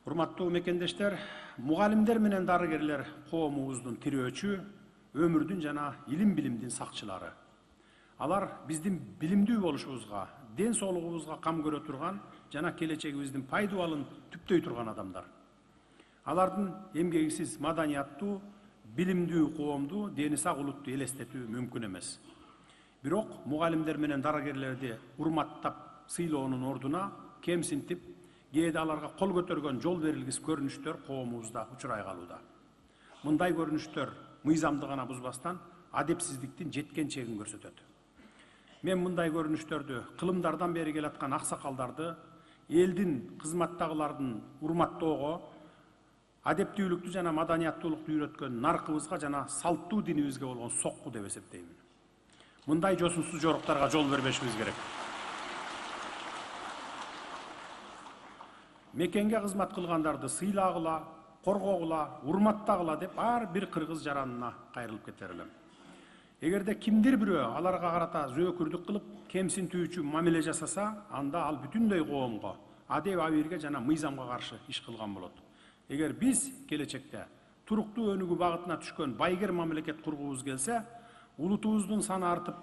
Урматтуу мекендештер, мугалимдер менен дарыгерлер коомубуздун тирөөчү, өмүрдүн жана илим билимдин сакчылары. Алар биздин билимдүү болушубузга, ден соолугубузга кам көрө турган жана келечегибиздин пайдубалын түптөй турган адамдар. Алардын эмгегисиз маданияттуу, билимдүү коомду, дени сак улутту элестетүү мүмкүн эмес. Бирок мугалимдер менен дарыгерлерди урматтап сыйлоонун ордуна кемсинтип, кээде аларга кол көтөргөн жол берилгис көрүнүштөр коомубузда учурай калууда. Мындай көрүнүштөр мыйзамды гана бузбастан адепсиздиктин жеткен чегин көрсөтөт. Мен мындай көрүнүштөрдү кылымдардан бери келаткан аксакалдарды, элдин кызматтагылардын урматтоого, адептүүлүктү жана маданияттуулукту үйрөткөн наркыбызга жана салттуу динибизге болгон сокку деп эсептеймин. Мындай жосунсуз жоруктарга жол бербешибиз керек. Мекенге кызмат кылгандарды сыйлагыла, коргогула, урматтагыла деп ар бир кыргыз жаранына кайрылып кетер элем. Эгерде кимдир бирөө аларга карата зөөкүрдүк кылып, кемсинтүүчү мамиле жасаса, анда ал бүтүндөй коомго, адеп абийирге жана мыйзамга каршы иш кылган болот. Эгер биз келечекте туруктуу өнүгүү багытына түшкөн байгер мамлекет кургубуз келсе, улутубуздун саны артып,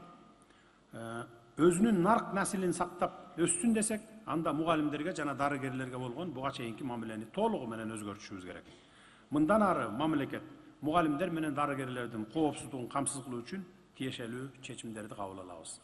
өзүнүн нарк наслин сактап өссүн десек, анда мугалимдерге жана дарыгерлерге болгон буга чейинки мамилени толугу менен өзгөртүшүбүз керек. Мындан ары мамлекет мугалимдер менен дарыгерлердин коопсуздугун камсыз кылуу үчүн тиешелүү чечимдерди кабыл алабыз.